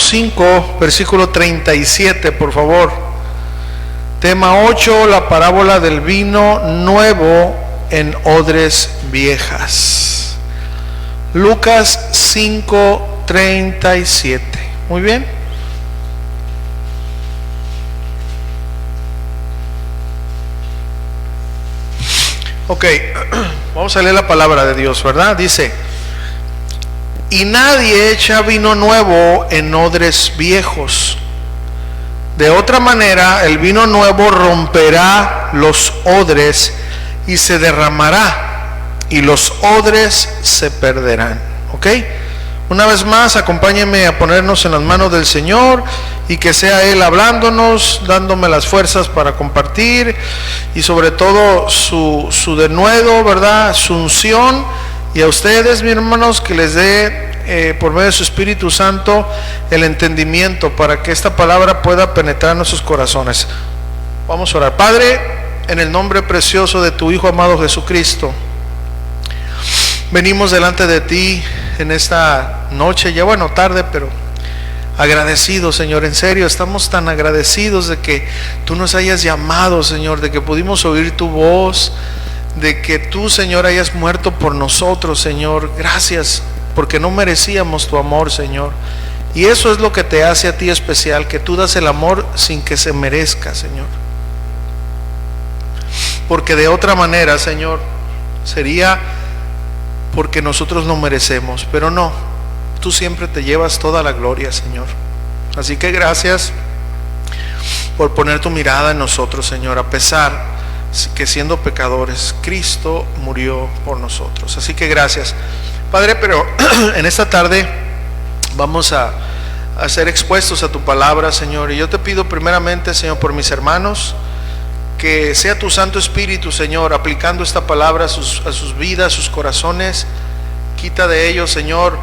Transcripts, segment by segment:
5, versículo 37, por favor. Tema 8, la parábola del vino nuevo en odres viejas. Lucas 5, 37. Muy bien. Ok, vamos a leer la palabra de Dios, ¿verdad? Dice: y nadie echa vino nuevo en odres viejos. De otra manera, el vino nuevo romperá los odres y se derramará, y los odres se perderán. ¿Ok? Una vez más, acompáñenme a ponernos en las manos del Señor y que sea Él hablándonos, dándome las fuerzas para compartir y sobre todo su denuedo, ¿verdad? Su unción, y a ustedes, mis hermanos, que les dé por medio de su Espíritu Santo el entendimiento para que esta palabra pueda penetrar nuestros corazones. Vamos a orar. Padre, en el nombre precioso de tu Hijo amado Jesucristo, venimos delante de ti en esta noche, ya bueno, tarde, pero agradecidos, Señor. En serio, estamos tan agradecidos de que tú nos hayas llamado, Señor, de que pudimos oír tu voz, de que tú, Señor, hayas muerto por nosotros, Señor. Gracias, porque no merecíamos tu amor, Señor. Y eso es lo que te hace a ti especial, que tú das el amor sin que se merezca, Señor. Porque de otra manera, Señor, sería porque nosotros no merecemos, pero no, tú siempre te llevas toda la gloria, Señor. Así que gracias por poner tu mirada en nosotros, Señor, a pesar que siendo pecadores, Cristo murió por nosotros. Así que gracias, Padre. Pero en esta tarde vamos a ser expuestos a tu palabra, Señor, y yo te pido primeramente, Señor, por mis hermanos, que sea tu Santo Espíritu, Señor, aplicando esta palabra a sus vidas, a sus corazones. Quita de ellos, Señor,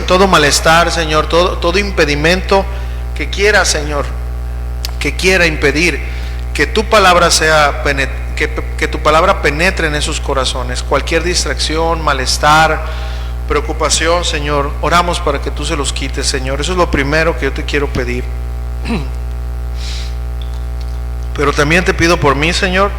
todo malestar, Señor, todo impedimento que quiera, Señor, que quiera impedir que tu palabra que tu palabra penetre en esos corazones. Cualquier distracción, malestar, preocupación, Señor, oramos para que tú se los quites, Señor. Eso es lo primero que yo te quiero pedir. Pero también te pido por mí, Señor,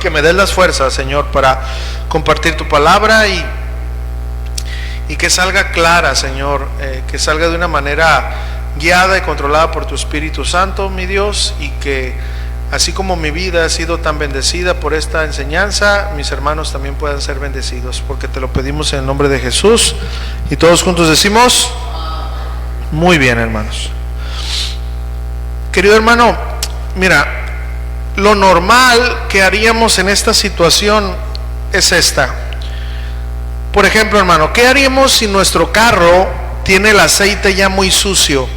que me des las fuerzas, Señor, para compartir tu palabra y que salga clara, Señor, que salga de una manera guiada y controlada por tu Espíritu Santo, mi Dios, y que así como mi vida ha sido tan bendecida por esta enseñanza, mis hermanos también puedan ser bendecidos, porque te lo pedimos en el nombre de Jesús. Y todos juntos decimos: muy bien, hermanos. Querido hermano, mira, lo normal que haríamos en esta situación es esta. Por ejemplo, hermano, ¿qué haríamos si nuestro carro tiene el aceite ya muy sucio?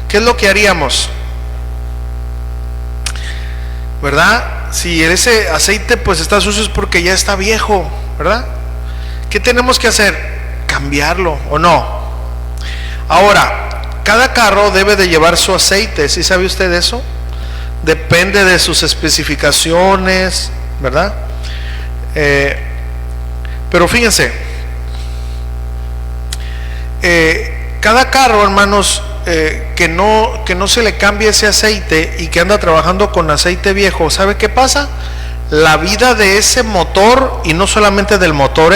¿Qué es lo que haríamos? ¿Verdad? Si ese aceite pues está sucio es porque ya está viejo, ¿verdad? ¿Qué tenemos que hacer? Cambiarlo, ¿o no? Ahora, cada carro debe de llevar su aceite. ¿Sí sabe usted eso? Depende de sus especificaciones, ¿verdad? Pero fíjense, cada carro, hermanos, que no se le cambie ese aceite y que anda trabajando con aceite viejo, ¿sabe qué pasa? La vida de ese motor, y no solamente del motor,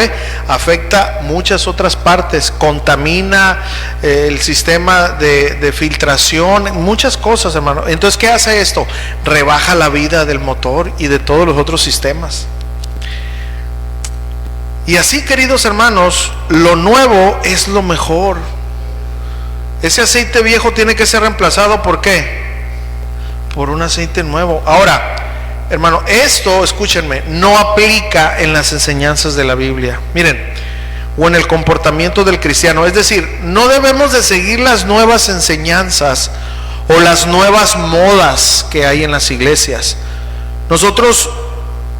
afecta muchas otras partes, contamina el sistema de filtración, muchas cosas, hermano. Entonces, ¿qué hace esto? Rebaja la vida del motor y de todos los otros sistemas. Y así, queridos hermanos, lo nuevo es lo mejor. Ese aceite viejo tiene que ser reemplazado, ¿por qué? Por un aceite nuevo. Ahora, hermano, esto, escúchenme, no aplica en las enseñanzas de la Biblia, miren, o en el comportamiento del cristiano. Es decir, no debemos de seguir las nuevas enseñanzas o las nuevas modas que hay en las iglesias. Nosotros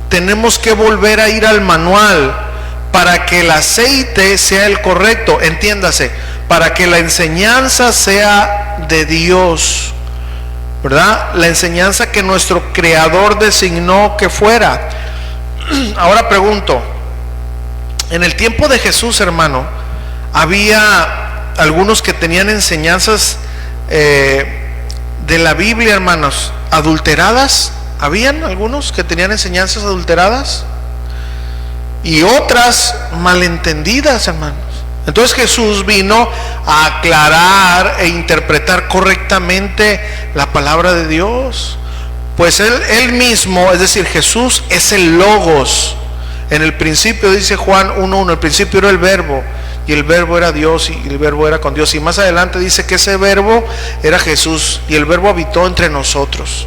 tenemos que volver a ir al manual para que el aceite sea el correcto, entiéndase, para que la enseñanza sea de Dios, ¿verdad? La enseñanza que nuestro Creador designó que fuera. Ahora pregunto, en el tiempo de Jesús, hermano, había algunos que tenían enseñanzas de la Biblia, hermanos, adulteradas. Habían algunos que tenían enseñanzas adulteradas y otras malentendidas, hermanos. Entonces Jesús vino a aclarar e interpretar correctamente la palabra de Dios. Pues él mismo, es decir, Jesús es el Logos. En el principio, dice Juan 1:1, en el principio era el Verbo, y el Verbo era Dios, y el Verbo era con Dios. Y más adelante dice que ese Verbo era Jesús, y el Verbo habitó entre nosotros.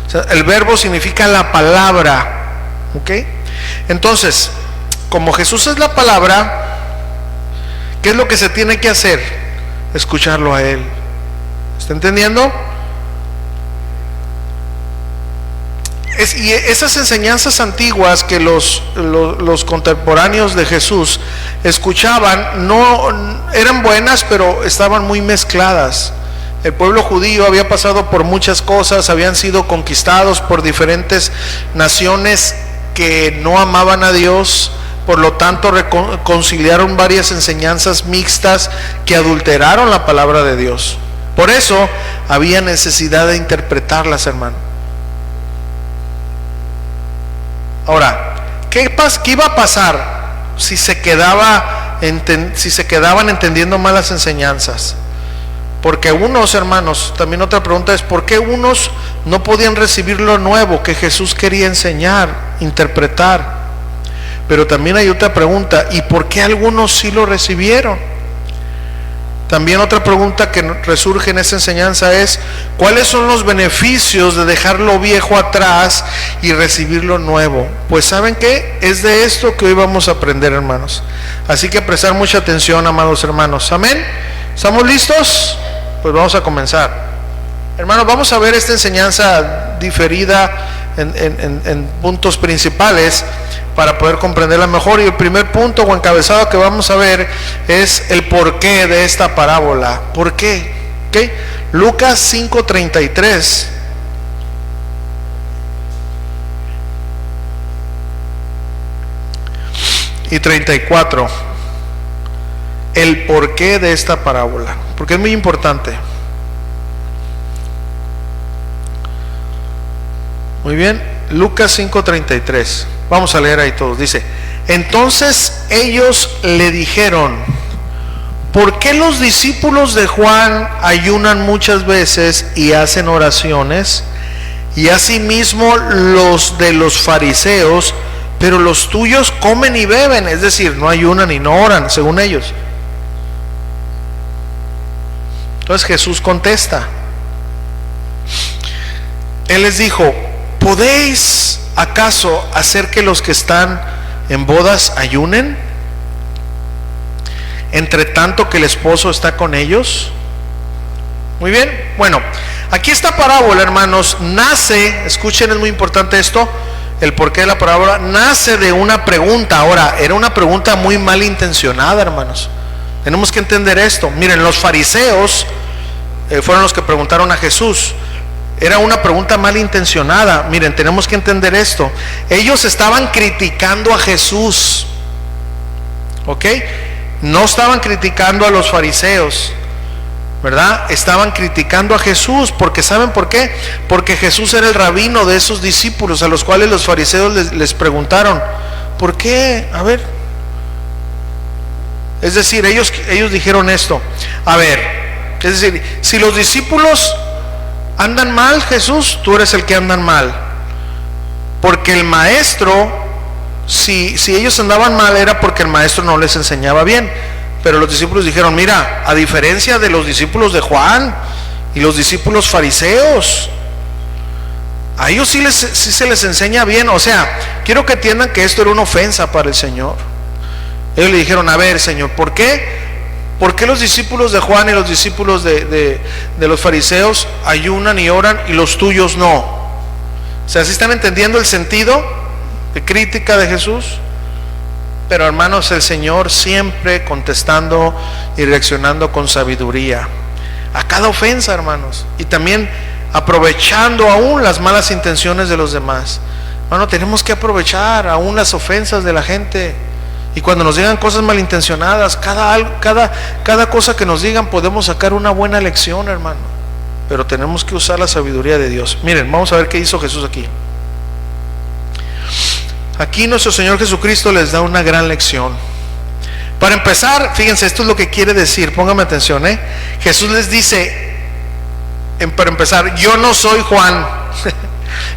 O sea, el Verbo significa la palabra, ¿ok? Entonces, como Jesús es la palabra, ¿qué es lo que se tiene que hacer? Escucharlo a Él. ¿Está entendiendo? Y esas enseñanzas antiguas que los contemporáneos de Jesús escuchaban, no eran buenas, pero estaban muy mezcladas. El pueblo judío había pasado por muchas cosas, habían sido conquistados por diferentes naciones que no amaban a Dios. Por lo tanto, reconciliaron varias enseñanzas mixtas que adulteraron la palabra de Dios. Por eso había necesidad de interpretarlas, hermano. Ahora, ¿qué iba a pasar si se quedaban entendiendo malas enseñanzas? Porque unos, hermanos, también otra pregunta es, ¿por qué unos no podían recibir lo nuevo que Jesús quería enseñar, interpretar? Pero también hay otra pregunta, ¿y por qué algunos sí lo recibieron? También otra pregunta que resurge en esa enseñanza es, ¿cuáles son los beneficios de dejar lo viejo atrás y recibir lo nuevo? Pues ¿saben qué? Es de esto que hoy vamos a aprender, hermanos. Así que prestar mucha atención, amados hermanos. ¿Amén? ¿Estamos listos? Pues vamos a comenzar. Hermanos, vamos a ver esta enseñanza diferida en puntos principales para poder comprenderla mejor. Y el primer punto o encabezado que vamos a ver es el porqué de esta parábola. ¿Por qué? ¿Okay? Lucas 5:33 y 34. El porqué de esta parábola, porque es muy importante. Muy bien, Lucas 5:33. Vamos a leer ahí todos. Dice: entonces ellos le dijeron, ¿por qué los discípulos de Juan ayunan muchas veces y hacen oraciones, y asimismo los de los fariseos, pero los tuyos comen y beben? Es decir, no ayunan y no oran, según ellos. Entonces Jesús contesta. Él les dijo: ¿podéis acaso hacer que los que están en bodas ayunen, entre tanto que el esposo está con ellos? Muy bien, bueno, aquí esta parábola, hermanos, nace, escuchen, es muy importante esto, el porqué de la parábola, nace de una pregunta. Ahora, era una pregunta muy malintencionada, hermanos. Tenemos que entender esto. Miren, los fariseos fueron los que preguntaron a Jesús. Era una pregunta malintencionada. Miren, tenemos que entender esto. Ellos estaban criticando a Jesús, ¿ok? No estaban criticando a los fariseos, ¿verdad? Estaban criticando a Jesús, porque ¿saben por qué? Porque Jesús era el rabino de esos discípulos, a los cuales los fariseos les preguntaron, ¿por qué? A ver. Es decir, ellos dijeron esto. A ver, es decir, si los discípulos andan mal, Jesús, tú eres el que andan mal. Porque el maestro, si ellos andaban mal, era porque el maestro no les enseñaba bien. Pero los discípulos dijeron, mira, a diferencia de los discípulos de Juan y los discípulos fariseos, a ellos sí se les enseña bien. O sea, quiero que entiendan que esto era una ofensa para el Señor. Ellos le dijeron, a ver, Señor, ¿por qué? ¿Por qué los discípulos de Juan y los discípulos de los fariseos ayunan y oran y los tuyos no? O sea, ¿sí están entendiendo el sentido de crítica de Jesús? Pero hermanos, el Señor siempre contestando y reaccionando con sabiduría a cada ofensa, hermanos, y también aprovechando aún las malas intenciones de los demás. Hermano, tenemos que aprovechar aún las ofensas de la gente Y cuando nos digan cosas malintencionadas, cada cosa que nos digan podemos sacar una buena lección, hermano. Pero tenemos que usar la sabiduría de Dios. Miren, vamos a ver qué hizo Jesús aquí. Aquí nuestro Señor Jesucristo les da una gran lección. Para empezar, fíjense, esto es lo que quiere decir, pónganme atención, Jesús les dice, para empezar, yo no soy Juan,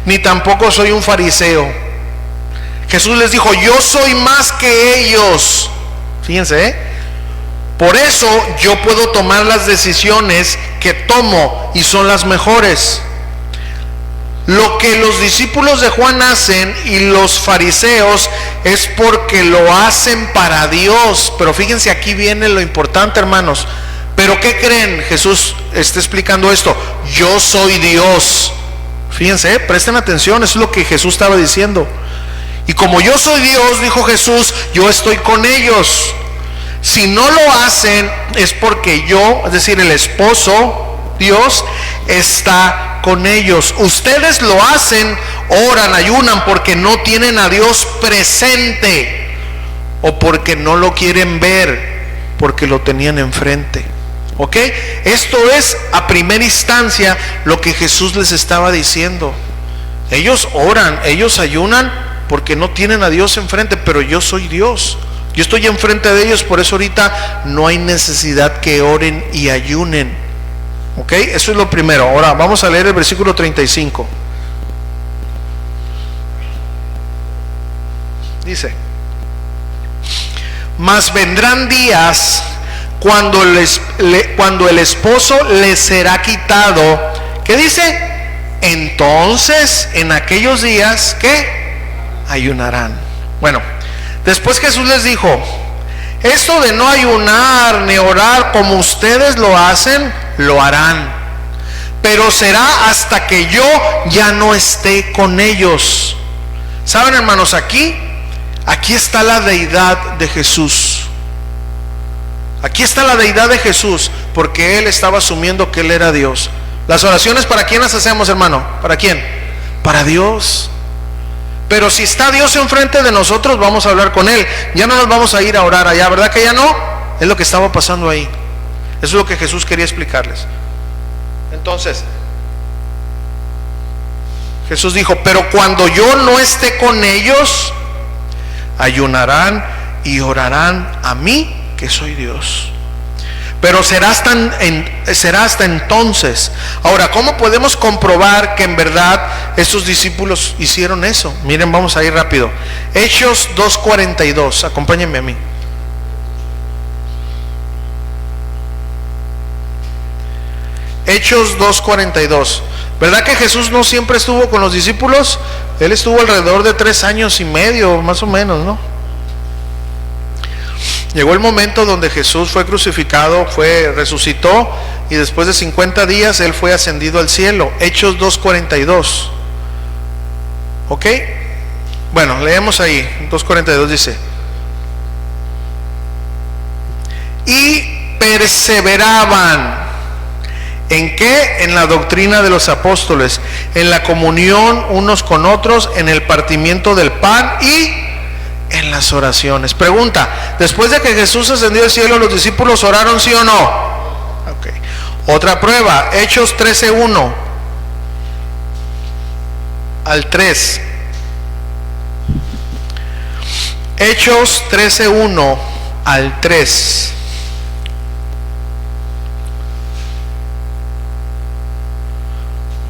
ni tampoco soy un fariseo. Jesús les dijo, yo soy más que ellos. Fíjense, por eso yo puedo tomar las decisiones que tomo y son las mejores. Lo que los discípulos de Juan hacen y los fariseos es porque lo hacen para Dios. Pero fíjense, aquí viene lo importante, hermanos. ¿Pero qué creen? Jesús está explicando esto. Yo soy Dios. Fíjense, presten atención, eso es lo que Jesús estaba diciendo. Y como yo soy Dios, dijo Jesús, yo estoy con ellos. Si no lo hacen es porque yo, es decir, el esposo, Dios, está con ellos. Ustedes lo hacen, oran, ayunan porque no tienen a Dios presente o porque no lo quieren ver, porque lo tenían enfrente. ¿Ok? Esto es a primera instancia lo que Jesús les estaba diciendo. Ellos oran, ellos ayunan porque no tienen a Dios enfrente, pero yo soy Dios. Yo estoy enfrente de ellos, por eso ahorita no hay necesidad que oren y ayunen. ¿Ok? Eso es lo primero. Ahora vamos a leer el versículo 35. Dice: mas vendrán días cuando el esposo les será quitado. ¿Qué dice? Entonces en aquellos días, ¿qué? Ayunarán. Bueno, después Jesús les dijo: esto de no ayunar ni orar como ustedes lo hacen, lo harán, pero será hasta que yo ya no esté con ellos. ¿Saben, hermanos? Aquí está la deidad de Jesús. Aquí está la deidad de Jesús, porque Él estaba asumiendo que Él era Dios. Las oraciones, ¿para quién las hacemos, hermano? ¿Para quién? Para Dios. Pero si está Dios enfrente de nosotros, vamos a hablar con Él. Ya no nos vamos a ir a orar allá, ¿verdad que ya no? Es lo que estaba pasando ahí. Eso es lo que Jesús quería explicarles. Entonces, Jesús dijo: pero cuando yo no esté con ellos, ayunarán y orarán a mí, que soy Dios. Pero será hasta entonces. Ahora, ¿cómo podemos comprobar que en verdad estos discípulos hicieron eso? Miren, vamos a ir rápido. Hechos 2:42, acompáñenme a mí. Hechos 2:42. ¿Verdad que Jesús no siempre estuvo con los discípulos? Él estuvo alrededor de 3 años y medio, más o menos, ¿no? Llegó el momento donde Jesús fue crucificado, resucitó, y después de 50 días Él fue ascendido al cielo. Hechos 2:42. ¿Ok? Bueno, leemos ahí. 2:42 dice: y perseveraban. ¿En qué? En la doctrina de los apóstoles, en la comunión unos con otros, en el partimiento del pan y en las oraciones. Pregunta: después de que Jesús ascendió al cielo, ¿los discípulos oraron, sí o no? Okay. Otra prueba, Hechos 13:1 al 3. Hechos 13:1 al 3.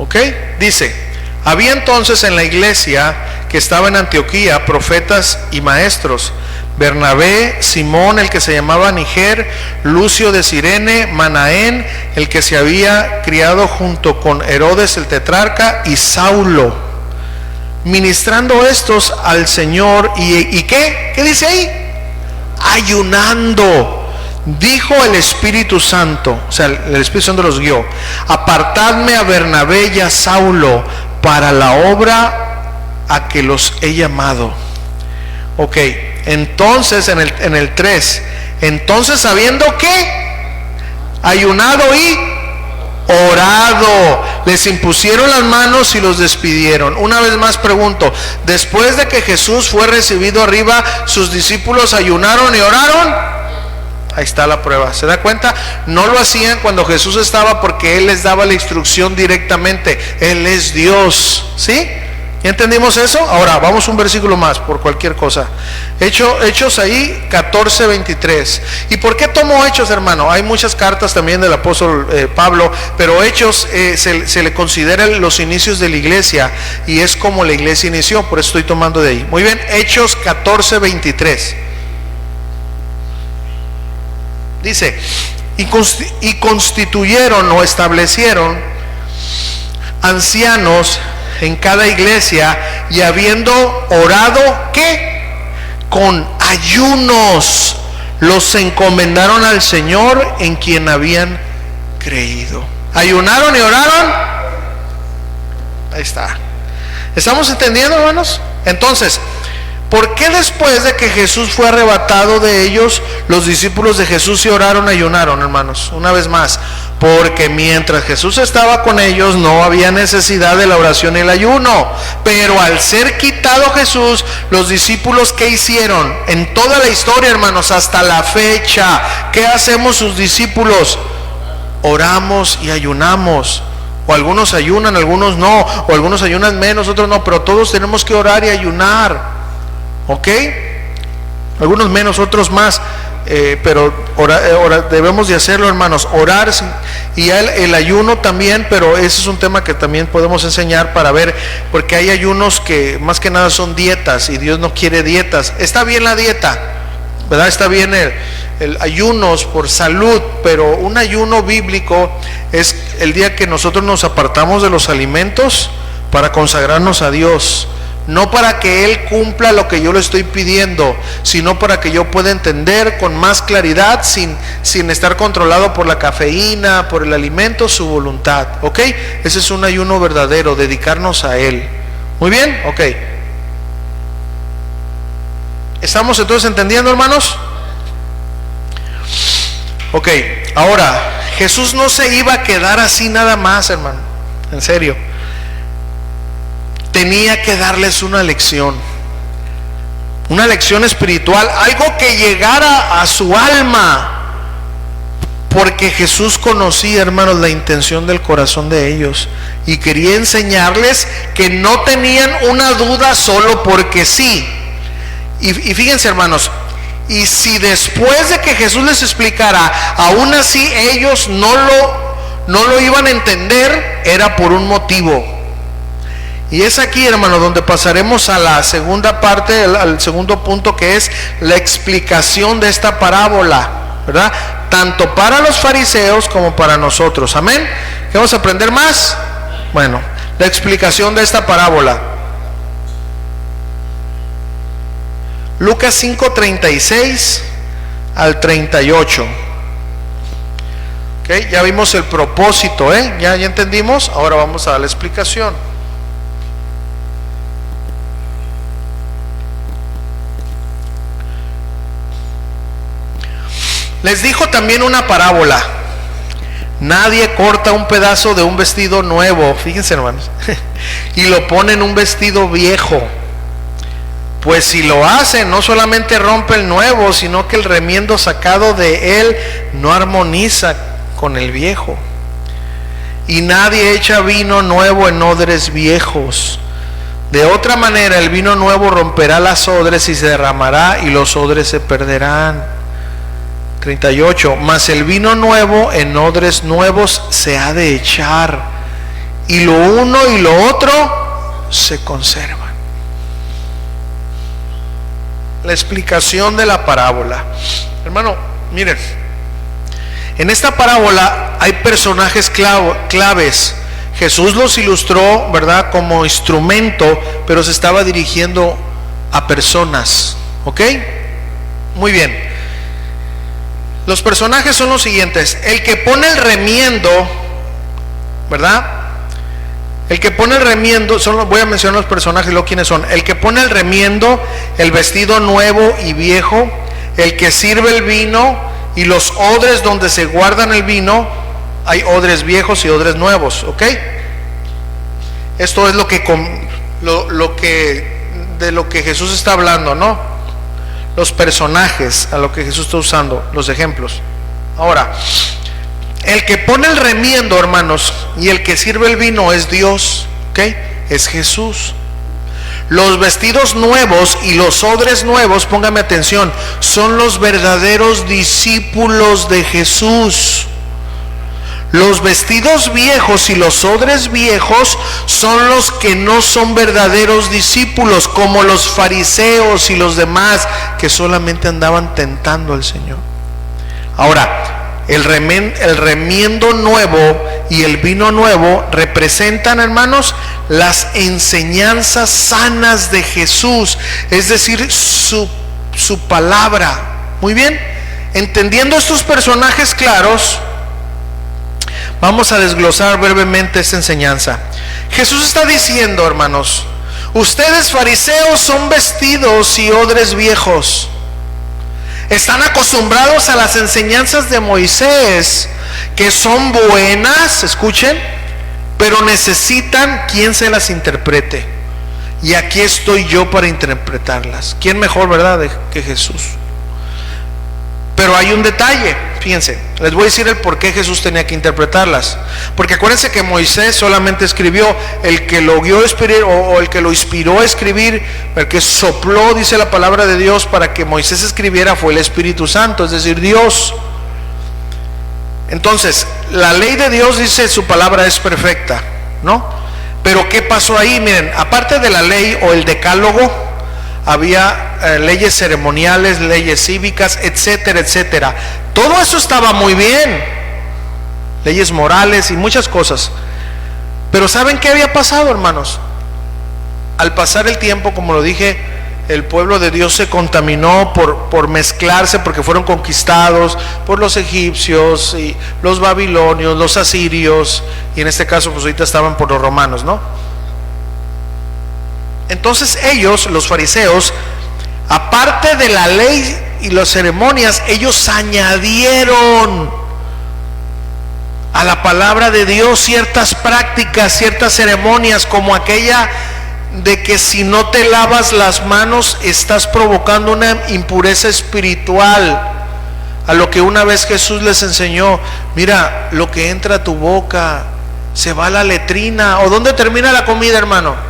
¿Ok? Dice: había entonces en la iglesia que estaba en Antioquía profetas y maestros: Bernabé, Simón el que se llamaba Niger, Lucio de Cirene, Manaén el que se había criado junto con Herodes el tetrarca, y Saulo. Ministrando estos al Señor y ¿qué? ¿Qué dice ahí? Ayunando. Dijo el Espíritu Santo, o sea, el Espíritu Santo los guió: apartadme a Bernabé y a Saulo para la obra a que los he llamado. Ok, entonces en el 3, entonces sabiendo que ayunado y orado, les impusieron las manos y los despidieron. Una vez más pregunto, después de que Jesús fue recibido arriba, ¿sus discípulos ayunaron y oraron? Ahí está la prueba. ¿Se da cuenta? No lo hacían cuando Jesús estaba porque Él les daba la instrucción directamente. Él es Dios. ¿Sí? ¿Ya entendimos eso? Ahora vamos un versículo más por cualquier cosa. Hechos ahí 14:23. ¿Y por qué tomo Hechos, hermano? Hay muchas cartas también del apóstol Pablo, pero Hechos se le considera los inicios de la iglesia y es como la iglesia inició, por eso estoy tomando de ahí. Muy bien, Hechos 14:23. Dice, y constituyeron o establecieron ancianos en cada iglesia, y habiendo orado, ¿qué? Con ayunos, los encomendaron al Señor en quien habían creído. ¿Ayunaron y oraron? Ahí está. ¿Estamos entendiendo, hermanos? Entonces, ¿por qué después de que Jesús fue arrebatado de ellos, los discípulos de Jesús se oraron, ayunaron, hermanos? Una vez más, porque mientras Jesús estaba con ellos no había necesidad de la oración y el ayuno. Pero al ser quitado Jesús, los discípulos, ¿qué hicieron? En toda la historia, hermanos, hasta la fecha, ¿qué hacemos sus discípulos? Oramos y ayunamos. O algunos ayunan, algunos no, o algunos ayunan menos, otros no, pero todos tenemos que orar y ayunar. ¿Ok? Algunos menos, otros más, pero debemos de hacerlo, hermanos. Orar y el ayuno también, pero ese es un tema que también podemos enseñar para ver, porque hay ayunos que más que nada son dietas y Dios no quiere dietas. Está bien la dieta, ¿verdad? Está bien el ayunos por salud, pero un ayuno bíblico es el día que nosotros nos apartamos de los alimentos para consagrarnos a Dios. No para que Él cumpla lo que yo le estoy pidiendo, sino para que yo pueda entender con más claridad, sin estar controlado por la cafeína, por el alimento, su voluntad. ¿Ok? Ese es un ayuno verdadero, dedicarnos a Él. ¿Muy bien? Ok. ¿Estamos entonces entendiendo, hermanos? Ok, ahora, Jesús no se iba a quedar así nada más, hermano. En serio. Tenía que darles una lección espiritual, algo que llegara a su alma, porque Jesús conocía, hermanos, la intención del corazón de ellos y quería enseñarles que no tenían una duda solo porque sí. Y fíjense, hermanos, y si después de que Jesús les explicara, aún así ellos no lo iban a entender, era por un motivo. Y es aquí, hermano, donde pasaremos a la segunda parte, al segundo punto, que es la explicación de esta parábola, ¿verdad? Tanto para los fariseos como para nosotros. Amén. ¿Qué vamos a aprender más? Bueno, la explicación de esta parábola. Lucas 5:36 al 38. Okay, ya vimos el propósito, ya entendimos. Ahora vamos a dar la explicación. Les dijo también una parábola. Nadie corta un pedazo de un vestido nuevo, fíjense, hermanos, y lo pone en un vestido viejo. Pues si lo hace, no solamente rompe el nuevo, sino que el remiendo sacado de él no armoniza con el viejo. Y nadie echa vino nuevo en odres viejos. De otra manera, el vino nuevo romperá las odres y se derramará, y los odres se perderán. 38. Mas el vino nuevo en odres nuevos se ha de echar, y lo uno y lo otro se conservan. La explicación de la parábola, hermano, miren, en esta parábola hay personajes claves. Jesús los ilustró, ¿verdad?, como instrumento, pero se estaba dirigiendo a personas. ¿Ok? Muy bien. Los personajes son los siguientes. El que pone el remiendo, ¿verdad? El que pone el remiendo, voy a mencionar los personajes, luego quiénes son. El que pone el remiendo, el vestido nuevo y viejo, el que sirve el vino y los odres donde se guardan el vino, hay odres viejos y odres nuevos, ¿ok? Esto es de lo que Jesús está hablando, ¿no? Los personajes a lo que Jesús está usando, los ejemplos. Ahora, el que pone el remiendo, hermanos, y el que sirve el vino es Dios, ¿ok? Es Jesús. Los vestidos nuevos y los odres nuevos, póngame atención, son los verdaderos discípulos de Jesús. Los vestidos viejos y los odres viejos son los que no son verdaderos discípulos, como los fariseos y los demás que solamente andaban tentando al Señor. Ahora, el remiendo nuevo y el vino nuevo representan, hermanos, las enseñanzas sanas de Jesús, es decir, su palabra. Muy bien, entendiendo estos personajes claros, vamos a desglosar brevemente esta enseñanza. Jesús está diciendo, hermanos, ustedes fariseos son vestidos y odres viejos. Están acostumbrados a las enseñanzas de Moisés, que son buenas, escuchen, pero necesitan quien se las interprete. Y aquí estoy yo para interpretarlas. ¿Quién mejor, verdad, que Jesús? Pero hay un detalle, fíjense, les voy a decir el por qué Jesús tenía que interpretarlas. Porque acuérdense que Moisés solamente escribió, el que lo guió a escribir, o el que lo inspiró a escribir, el que sopló, dice la palabra de Dios, para que Moisés escribiera fue el Espíritu Santo, es decir, Dios. Entonces, la ley de Dios dice su palabra es perfecta, ¿no? Pero ¿qué pasó ahí? Miren, aparte de la ley o el decálogo, había leyes ceremoniales, leyes cívicas, etcétera, etcétera. Todo eso estaba muy bien, leyes morales y muchas cosas. Pero ¿saben qué había pasado, hermanos? Al pasar el tiempo, como lo dije, el pueblo de Dios se contaminó por mezclarse, porque fueron conquistados por los egipcios y los babilonios, los asirios, y en este caso pues ahorita estaban por los romanos, ¿no? Entonces ellos, los fariseos, aparte de la ley y las ceremonias, ellos añadieron a la palabra de Dios ciertas prácticas, ciertas ceremonias, como aquella de que si no te lavas las manos estás provocando una impureza espiritual. A lo que una vez Jesús les enseñó, mira, lo que entra a tu boca se va a la letrina. ¿O dónde termina la comida, hermano?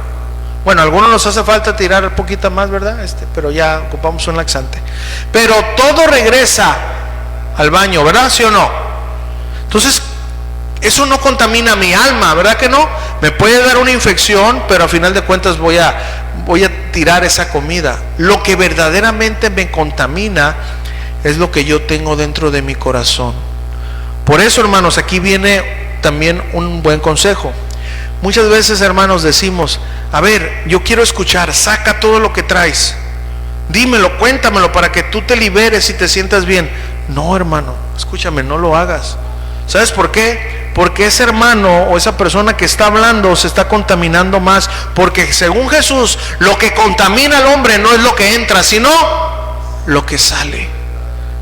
Bueno, a algunos nos hace falta tirar un poquito más, ¿verdad? Pero ya ocupamos un laxante. Pero todo regresa al baño, ¿verdad? ¿Sí o no? Entonces, eso no contamina mi alma, ¿verdad que no? Me puede dar una infección, pero a final de cuentas voy a tirar esa comida. Lo que verdaderamente me contamina es lo que yo tengo dentro de mi corazón. Por eso, hermanos, aquí viene también un buen consejo. Muchas veces, hermanos, decimos, a ver, yo quiero escuchar, saca todo lo que traes, dímelo, cuéntamelo para que tú te liberes y te sientas bien. No, hermano, escúchame, no lo hagas. ¿Sabes por qué? Porque ese hermano o esa persona que está hablando se está contaminando más, porque según Jesús, lo que contamina al hombre no es lo que entra, sino lo que sale.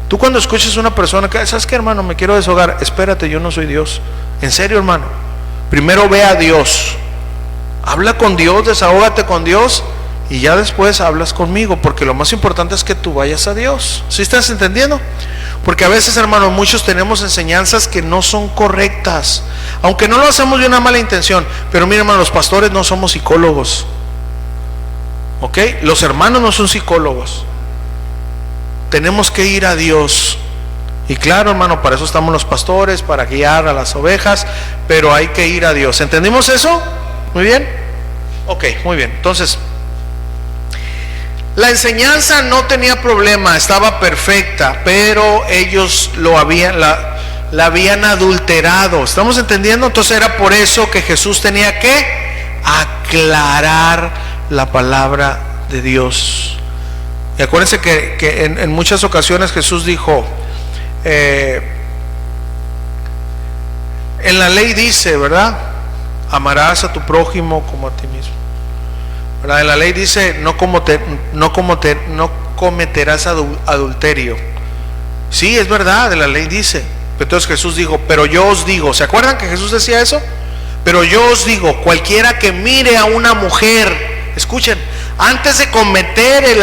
Tú cuando escuches a una persona que, ¿sabes qué, hermano? Me quiero deshogar. Espérate, yo no soy Dios. En serio, hermano. Primero ve a Dios, habla con Dios, desahógate con Dios, y ya después hablas conmigo, porque lo más importante es que tú vayas a Dios. ¿Sí estás entendiendo? Porque a veces, hermanos, muchos tenemos enseñanzas que no son correctas, aunque no lo hacemos de una mala intención. Pero miren, hermanos, los pastores no somos psicólogos, ¿ok? Los hermanos no son psicólogos. Tenemos que ir a Dios. Y claro, hermano, para eso estamos los pastores, para guiar a las ovejas, pero hay que ir a Dios. ¿Entendimos eso? ¿Muy bien? Ok, muy bien. Entonces, la enseñanza no tenía problema, estaba perfecta, pero ellos la habían adulterado. ¿Estamos entendiendo? Entonces era por eso que Jesús tenía que aclarar la palabra de Dios. Y acuérdense que en muchas ocasiones Jesús dijo, en la ley dice, ¿verdad? Amarás a tu prójimo como a ti mismo, ¿verdad? En la ley dice, no cometerás adulterio. Sí, es verdad, en la ley dice, Entonces Jesús dijo, pero yo os digo, ¿se acuerdan que Jesús decía eso? Pero yo os digo, cualquiera que mire a una mujer, escuchen, antes de cometer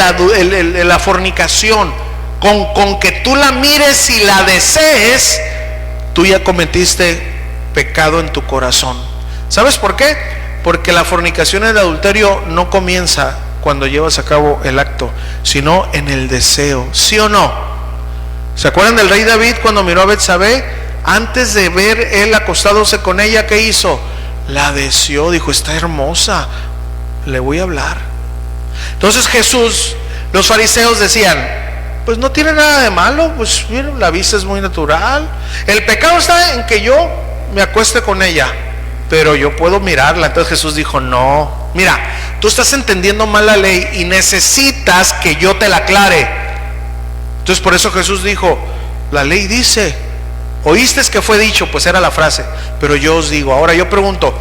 la fornicación, con que tú la mires y la desees, tú ya cometiste pecado en tu corazón. ¿Sabes por qué? Porque la fornicación y el adulterio no comienza cuando llevas a cabo el acto, sino en el deseo, ¿sí o no? ¿Se acuerdan del rey David cuando miró a Betsabé? Antes de ver él acostándose con ella, ¿qué hizo? La deseó, dijo, está hermosa, le voy a hablar. Entonces Jesús, los fariseos decían, pues no tiene nada de malo, pues miren, la vista es muy natural. El pecado está en que yo me acueste con ella, pero yo puedo mirarla. Entonces Jesús dijo, no, mira, tú estás entendiendo mal la ley y necesitas que yo te la aclare. Entonces por eso Jesús dijo, la ley dice, oíste que fue dicho, pues era la frase, pero yo os digo. Ahora yo pregunto,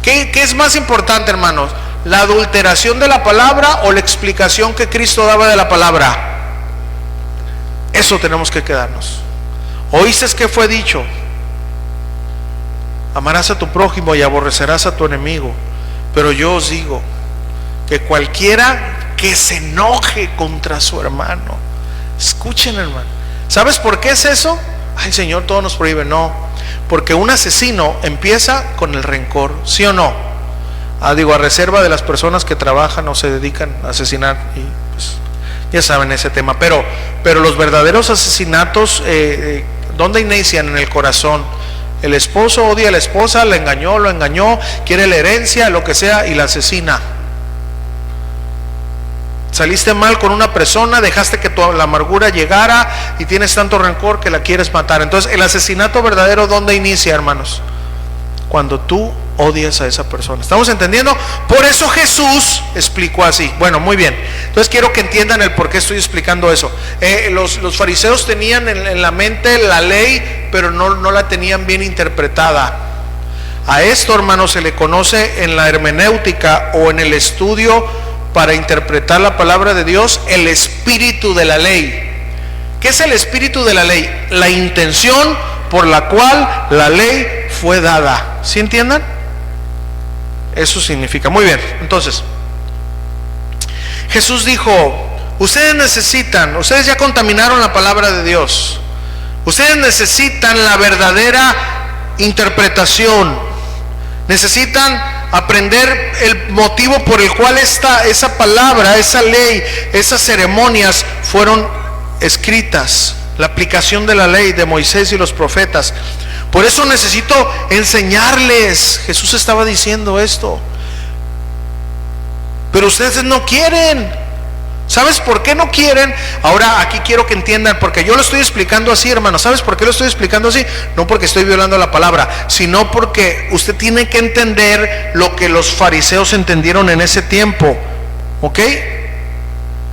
¿qué es más importante, hermanos? ¿La adulteración de la palabra o la explicación que Cristo daba de la palabra? Eso tenemos que quedarnos. Oíste que fue dicho, amarás a tu prójimo y aborrecerás a tu enemigo. Pero yo os digo que cualquiera que se enoje contra su hermano, escuchen, hermano, ¿sabes por qué es eso? Ay, Señor, todo nos prohíbe. No, porque un asesino empieza con el rencor, ¿sí o no? A reserva de las personas que trabajan o se dedican a asesinar, y pues ya saben ese tema. Pero los verdaderos asesinatos, ¿dónde inician? En el corazón. El esposo odia a la esposa, la engañó, lo engañó, quiere la herencia, lo que sea, y la asesina. Saliste mal con una persona, dejaste que la amargura llegara y tienes tanto rencor que la quieres matar. Entonces el asesinato verdadero, ¿dónde inicia, hermanos? Cuando tú odias a esa persona. ¿Estamos entendiendo? Por eso Jesús explicó así. Bueno, muy bien. Entonces quiero que entiendan el por qué estoy explicando eso. Los fariseos tenían en la mente la ley, pero no la tenían bien interpretada. A esto, hermanos, se le conoce en la hermenéutica o en el estudio para interpretar la palabra de Dios, el espíritu de la ley. ¿Qué es el espíritu de la ley? La intención por la cual la ley fue dada. ¿Sí entiendan? Eso significa. Muy bien, entonces Jesús dijo, ustedes ya contaminaron la palabra de Dios. Ustedes necesitan la verdadera interpretación. Necesitan aprender el motivo por el cual esa palabra, esa ley, esas ceremonias fueron escritas, la aplicación de la ley de Moisés y los profetas. Por eso necesito enseñarles. Jesús estaba diciendo esto, pero ustedes no quieren. ¿Sabes por qué no quieren? Ahora aquí quiero que entiendan, porque yo lo estoy explicando así, hermano. ¿Sabes por qué lo estoy explicando así? No porque estoy violando la palabra, sino porque usted tiene que entender lo que los fariseos entendieron en ese tiempo, ¿ok?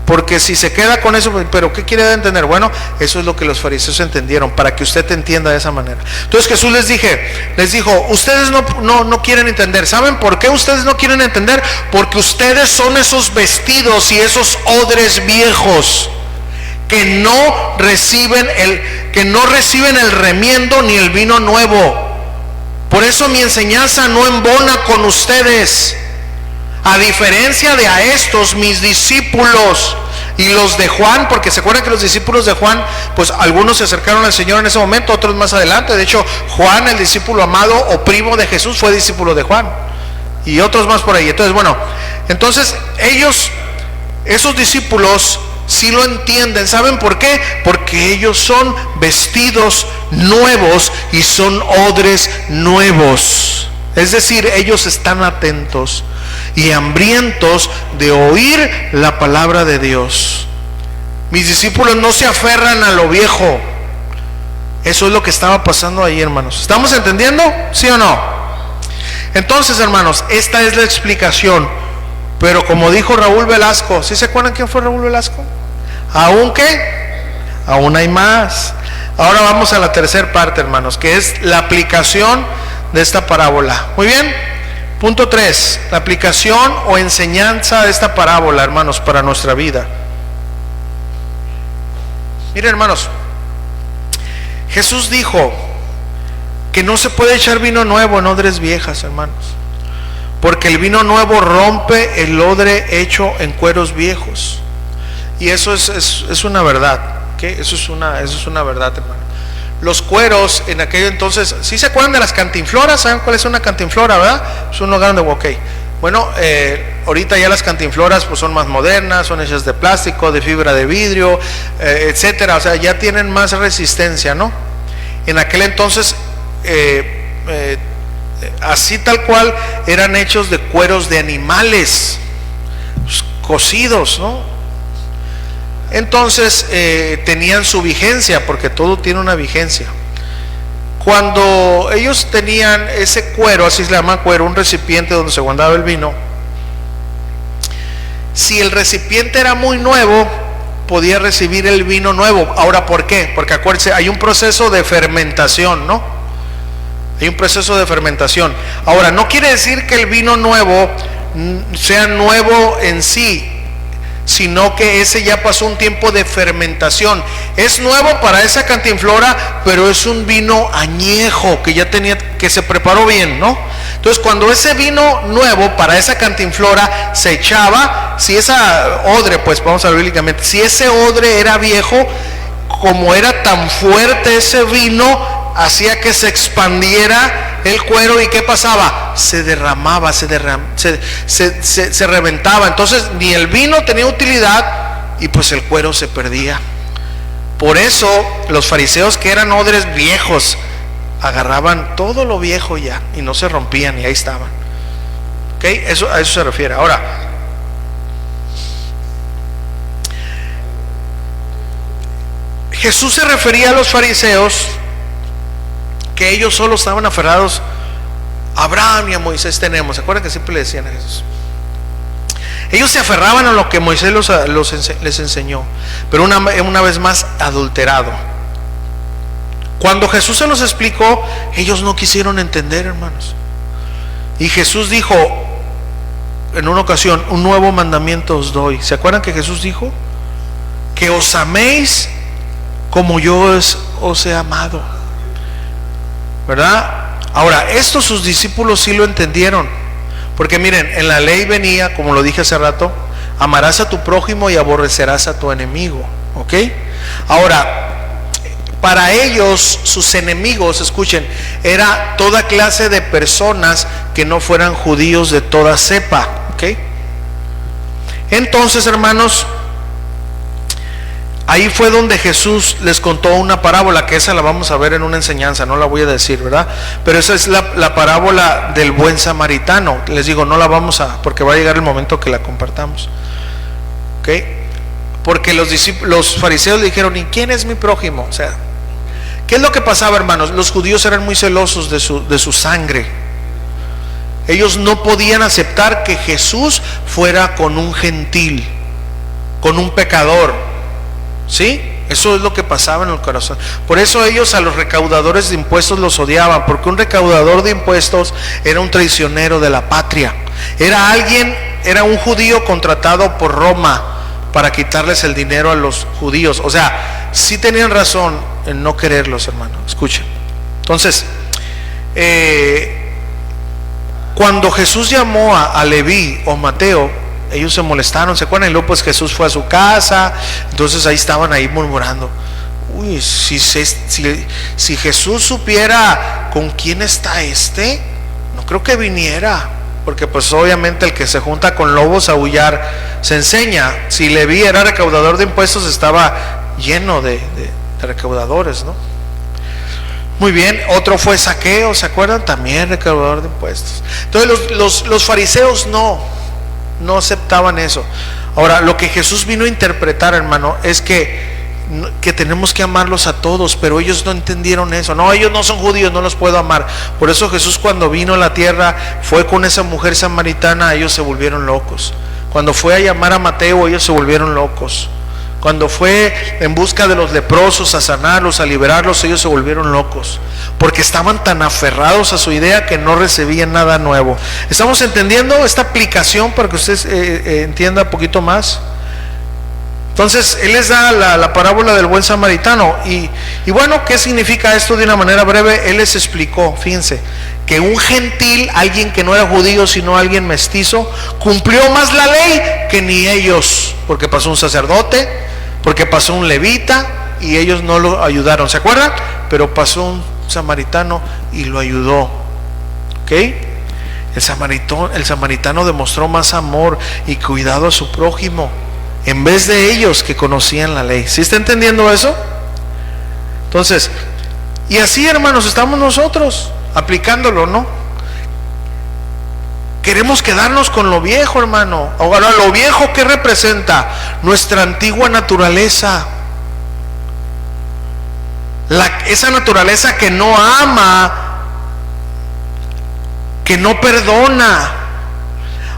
Porque si se queda con eso, ¿pero qué quiere entender? Bueno, eso es lo que los fariseos entendieron, para que usted entienda de esa manera. Entonces Jesús les dijo, ustedes no quieren entender. ¿Saben por qué ustedes no quieren entender? Porque ustedes son esos vestidos y esos odres viejos que no reciben el remiendo ni el vino nuevo. Por eso mi enseñanza no embona con ustedes. A diferencia de a estos, mis discípulos y los de Juan, porque se acuerdan que los discípulos de Juan, pues algunos se acercaron al Señor en ese momento, otros más adelante. De hecho, Juan, el discípulo amado o primo de Jesús, fue discípulo de Juan, y otros más por ahí. Entonces esos discípulos sí lo entienden. ¿Saben por qué? Porque ellos son vestidos nuevos y son odres nuevos. Es decir, ellos están atentos y hambrientos de oír la palabra de Dios. Mis discípulos no se aferran a lo viejo. Eso es lo que estaba pasando ahí, hermanos. ¿Estamos entendiendo? ¿Sí o no? Entonces, hermanos, esta es la explicación. Pero como dijo Raúl Velasco, ¿sí se acuerdan quién fue Raúl Velasco? ¿Aún qué? Aún hay más. Ahora vamos a la tercera parte, hermanos, que es la aplicación de esta parábola. Muy bien. Punto 3, la aplicación o enseñanza de esta parábola, hermanos, para nuestra vida. Miren, hermanos, Jesús dijo que no se puede echar vino nuevo en odres viejas, hermanos, porque el vino nuevo rompe el odre hecho en cueros viejos. Y eso es una verdad, ¿okay? Eso es una verdad, hermano. Los cueros en aquello entonces, ¿sí se acuerdan de las cantinfloras? ¿Saben cuál es una cantinflora, verdad? Es un lugar donde, ok. Bueno, ahorita ya las cantinfloras pues son más modernas, son hechas de plástico, de fibra de vidrio, etcétera. O sea, ya tienen más resistencia, ¿no? En aquel entonces, así tal cual, eran hechos de cueros de animales, pues, cocidos, ¿no? Entonces tenían su vigencia, porque todo tiene una vigencia. Cuando ellos tenían ese cuero, así se llama cuero, un recipiente donde se guardaba el vino, si el recipiente era muy nuevo, podía recibir el vino nuevo. Ahora, ¿por qué? Porque acuérdense, hay un proceso de fermentación, ¿no? Hay un proceso de fermentación. Ahora, no quiere decir que el vino nuevo sea nuevo en sí, sino que ese ya pasó un tiempo de fermentación. Es nuevo para esa cantinflora, pero es un vino añejo que ya tenía, que se preparó bien, ¿no? Entonces, cuando ese vino nuevo para esa cantinflora se echaba, si esa odre, pues vamos a ver bíblicamente, si ese odre era viejo, como era tan fuerte ese vino, hacía que se expandiera el cuero. ¿Y qué pasaba? Se derramaba, se reventaba. Entonces ni el vino tenía utilidad y pues el cuero se perdía. Por eso los fariseos, que eran odres viejos, agarraban todo lo viejo ya y no se rompían y ahí estaban. ¿Ok? A eso se refiere. Ahora, Jesús se refería a los fariseos que ellos solo estaban aferrados a Abraham y a Moisés tenemos. ¿Se acuerdan que siempre le decían a Jesús? Ellos se aferraban a lo que Moisés les enseñó, pero una vez más adulterado. Cuando Jesús se los explicó, ellos no quisieron entender, hermanos. Y Jesús dijo en una ocasión: un nuevo mandamiento os doy. ¿Se acuerdan que Jesús dijo? Que os améis como yo os he amado, ¿verdad? Ahora, esto sus discípulos sí lo entendieron, porque miren, en la ley venía, como lo dije hace rato, amarás a tu prójimo y aborrecerás a tu enemigo, ¿ok? Ahora, para ellos, sus enemigos, escuchen, era toda clase de personas que no fueran judíos de toda cepa, ¿ok? Entonces, hermanos, ahí fue donde Jesús les contó una parábola, que esa la vamos a ver en una enseñanza, no la voy a decir, ¿verdad? Pero esa es la parábola del buen samaritano. Les digo, no la vamos a, porque va a llegar el momento que la compartamos, ¿ok? Porque los fariseos le dijeron: ¿y quién es mi prójimo? O sea, ¿qué es lo que pasaba, hermanos? Los judíos eran muy celosos de su sangre. Ellos no podían aceptar que Jesús fuera con un gentil, con un pecador. ¿Sí? Eso es lo que pasaba en el corazón. Por eso ellos a los recaudadores de impuestos los odiaban, porque un recaudador de impuestos era un traicionero de la patria. Era un judío contratado por Roma para quitarles el dinero a los judíos. O sea, sí tenían razón en no quererlos, hermano. Escuchen. Entonces, cuando Jesús llamó a Leví o Mateo, ellos se molestaron. ¿Se acuerdan? Y luego pues Jesús fue a su casa. Entonces ahí estaban ahí murmurando: uy, si Jesús supiera con quién está no creo que viniera. Porque pues obviamente el que se junta con lobos a aullar se enseña. Si Leví era recaudador de impuestos, estaba lleno de recaudadores, ¿no? Muy bien. Otro fue Zaqueo, ¿se acuerdan? También recaudador de impuestos. Entonces los fariseos no aceptaban eso. Ahora, lo que Jesús vino a interpretar, hermano, es que tenemos que amarlos a todos, pero ellos no entendieron eso. No, ellos no son judíos, no los puedo amar. Por eso Jesús, cuando vino a la tierra, fue con esa mujer samaritana, ellos se volvieron locos. Cuando fue a llamar a Mateo, ellos se volvieron locos. Cuando fue en busca de los leprosos a sanarlos, a liberarlos, ellos se volvieron locos, porque estaban tan aferrados a su idea que no recibían nada nuevo. ¿Estamos entendiendo esta aplicación para que usted entienda un poquito más? Entonces Él les da la parábola del buen samaritano. Y bueno, ¿qué significa esto? De una manera breve, Él les explicó, fíjense, que un gentil, alguien que no era judío sino alguien mestizo, cumplió más la ley que ni ellos, porque pasó un sacerdote, porque pasó un levita y ellos no lo ayudaron, ¿se acuerdan? Pero pasó un samaritano y lo ayudó. ¿Ok? El samaritano demostró más amor y cuidado a su prójimo en vez de ellos que conocían la ley. ¿Sí está entendiendo eso? Entonces, y así, hermanos, estamos nosotros aplicándolo, ¿no? Queremos quedarnos con lo viejo, hermano. Ahora, lo viejo, ¿qué representa? Nuestra antigua naturaleza. Esa naturaleza que no ama, que no perdona.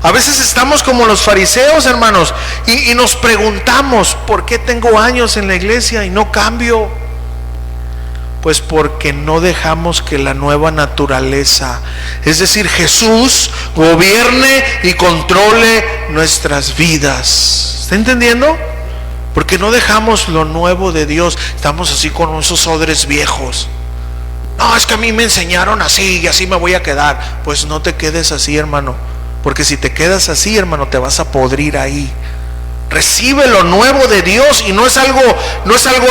A veces estamos como los fariseos, hermanos, y nos preguntamos, ¿por qué tengo años en la iglesia y no cambio? Pues porque no dejamos que la nueva naturaleza, es decir, Jesús, gobierne y controle nuestras vidas. ¿Está entendiendo? Porque no dejamos lo nuevo de Dios. Estamos así con esos odres viejos. No, es que a mí me enseñaron así y así me voy a quedar. Pues no te quedes así, hermano, porque si te quedas así, hermano, te vas a podrir ahí. Recibe lo nuevo de Dios, y no es algo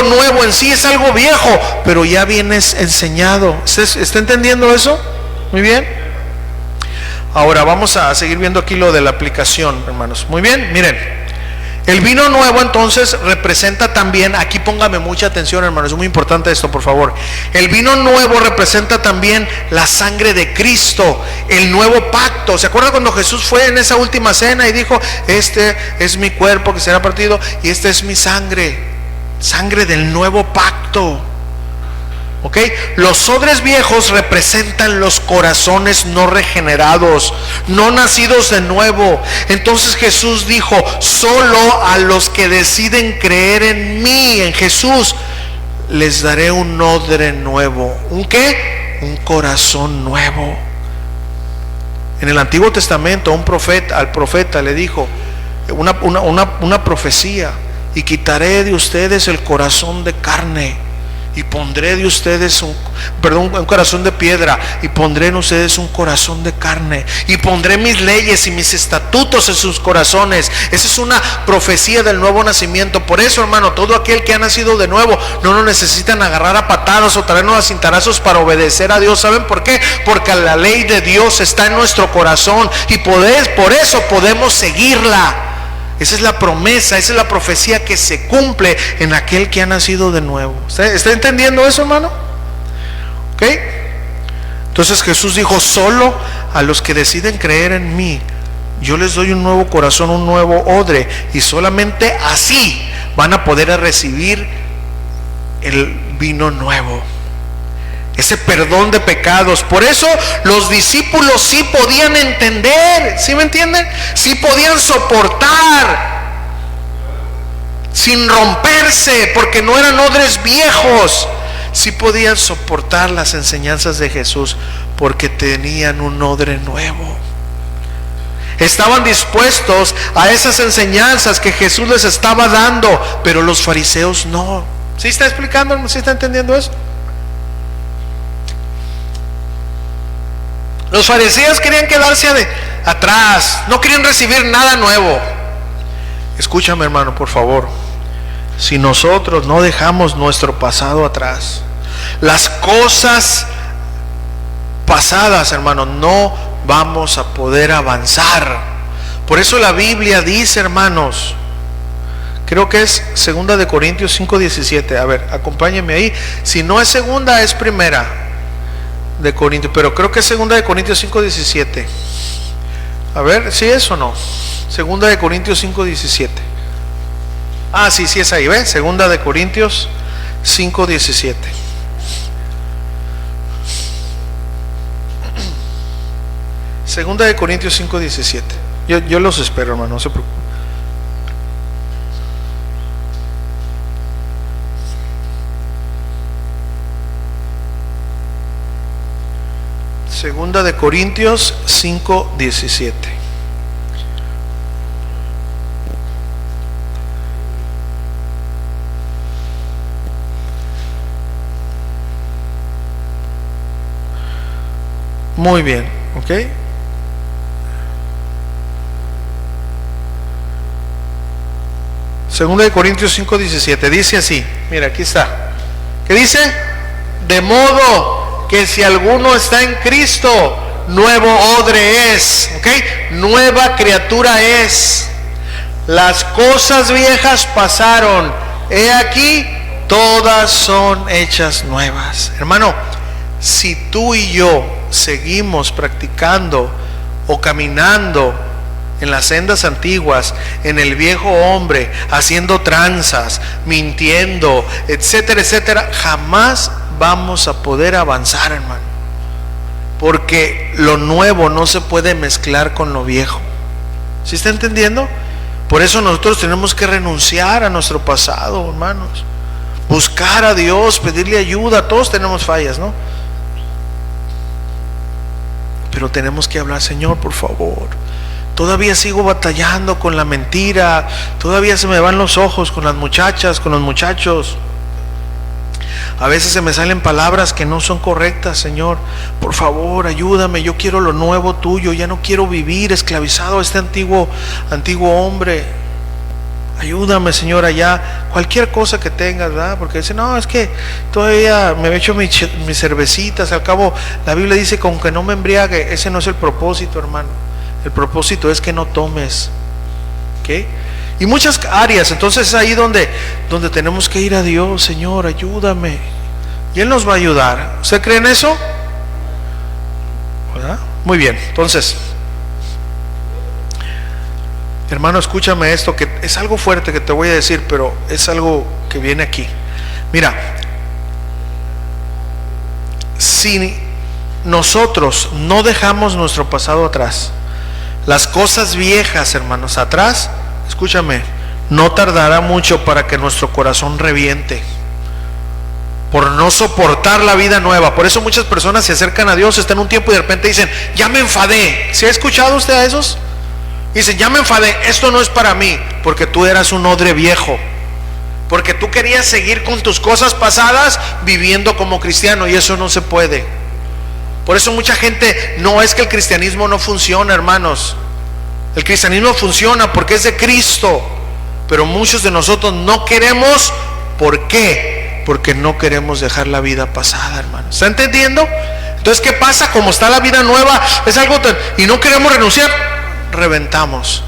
nuevo en sí, es algo viejo, pero ya vienes enseñado. ¿Está entendiendo eso? Muy bien. Ahora vamos a seguir viendo aquí lo de la aplicación, hermanos. Muy bien, miren. El vino nuevo entonces representa también, aquí póngame mucha atención, hermanos, es muy importante esto, por favor. El vino nuevo representa también la sangre de Cristo, el nuevo pacto. ¿Se acuerdan cuando Jesús fue en esa última cena y dijo: este es mi cuerpo que será partido y esta es mi sangre, sangre del nuevo pacto? ¿Ok? Los odres viejos representan los corazones no regenerados, no nacidos de nuevo. Entonces Jesús dijo: solo a los que deciden creer en mí, en Jesús, les daré un odre nuevo. ¿Un qué? Un corazón nuevo. En el Antiguo Testamento al profeta le dijo una profecía: y quitaré de ustedes el corazón de carne, y pondré de ustedes un corazón de piedra, y pondré en ustedes un corazón de carne, y pondré mis leyes y mis estatutos en sus corazones. Esa es una profecía del nuevo nacimiento. Por eso, hermano, todo aquel que ha nacido de nuevo no lo necesitan agarrar a patadas o traernos a cintarazos para obedecer a Dios. ¿Saben por qué? Porque la ley de Dios está en nuestro corazón, y por eso podemos seguirla. Esa es la promesa, esa es la profecía que se cumple en aquel que ha nacido de nuevo. ¿Está entendiendo eso, hermano? ¿Ok? Entonces Jesús dijo: solo a los que deciden creer en mí, yo les doy un nuevo corazón, un nuevo odre, y solamente así van a poder recibir el vino nuevo, ese perdón de pecados. Por eso los discípulos sí podían entender, ¿sí me entienden? Sí podían soportar sin romperse, porque no eran odres viejos. Sí podían soportar las enseñanzas de Jesús, porque tenían un odre nuevo. Estaban dispuestos a esas enseñanzas que Jesús les estaba dando, pero los fariseos no. ¿Sí está explicando? ¿Sí está entendiendo eso? Los fariseos querían quedarse atrás, no querían recibir nada nuevo. Escúchame, hermano, por favor. Si nosotros no dejamos nuestro pasado atrás, las cosas pasadas, hermano, no vamos a poder avanzar. Por eso la Biblia dice, hermanos, creo que es 2 de Corintios 5:17. A ver, acompáñenme ahí. Si no es segunda, es primera de Corintios, pero creo que es 2 de Corintios 5:17. A ver, ¿sí es o no? 2 de Corintios 5:17. Ah, sí es ahí, ¿ves? 2 de Corintios 5:17. Segunda de Corintios 5:17. Yo los espero, hermano, no se preocupen. Segunda de Corintios 5:17. Muy bien, ¿ok? Segunda de Corintios 5:17 dice así, mira, aquí está. ¿Qué dice? De modo que si alguno está en Cristo, nuevo odre es, ¿ok? Nueva criatura es. Las cosas viejas pasaron, he aquí, todas son hechas nuevas. Hermano, si tú y yo seguimos practicando o caminando en las sendas antiguas, en el viejo hombre, haciendo tranzas, mintiendo, etcétera, etcétera, jamás vamos a poder avanzar, hermano, porque lo nuevo no se puede mezclar con lo viejo. ¿Sí está entendiendo? Por eso nosotros tenemos que renunciar a nuestro pasado, hermanos, buscar a Dios, pedirle ayuda. Todos tenemos fallas, ¿no? Pero tenemos que hablar: Señor, por favor, todavía sigo batallando con la mentira, todavía se me van los ojos con las muchachas, con los muchachos. A veces se me salen palabras que no son correctas. Señor, por favor, ayúdame. Yo quiero lo nuevo tuyo. Ya no quiero vivir esclavizado a este antiguo hombre. Ayúdame, Señor, allá. Cualquier cosa que tengas, ¿verdad? Porque dice: no, es que todavía me he hecho mis cervecitas. Al cabo, la Biblia dice que aunque no me embriague. Ese no es el propósito, hermano. El propósito es que no tomes, ¿ok? Y muchas áreas. Entonces es ahí donde tenemos que ir a Dios: Señor, ayúdame, y Él nos va a ayudar. ¿Usted cree en eso? ¿Verdad? Muy bien. Entonces, hermano, escúchame esto, que es algo fuerte que te voy a decir, pero es algo que viene aquí. Mira, si nosotros no dejamos nuestro pasado atrás, las cosas viejas, hermanos, atrás, escúchame, no tardará mucho para que nuestro corazón reviente por no soportar la vida nueva. Por eso muchas personas se acercan a Dios, están un tiempo y de repente dicen: ya me enfadé. ¿Se ha escuchado usted a esos? Dicen: ya me enfadé, esto no es para mí. Porque tú eras un odre viejo, porque tú querías seguir con tus cosas pasadas viviendo como cristiano, y eso no se puede. Por eso mucha gente, no es que el cristianismo no funciona, hermanos. El cristianismo funciona porque es de Cristo, pero muchos de nosotros no queremos. ¿Por qué? Porque no queremos dejar la vida pasada, hermanos. ¿Está entendiendo? Entonces, ¿qué pasa? Como está la vida nueva, es algo y no queremos renunciar, reventamos.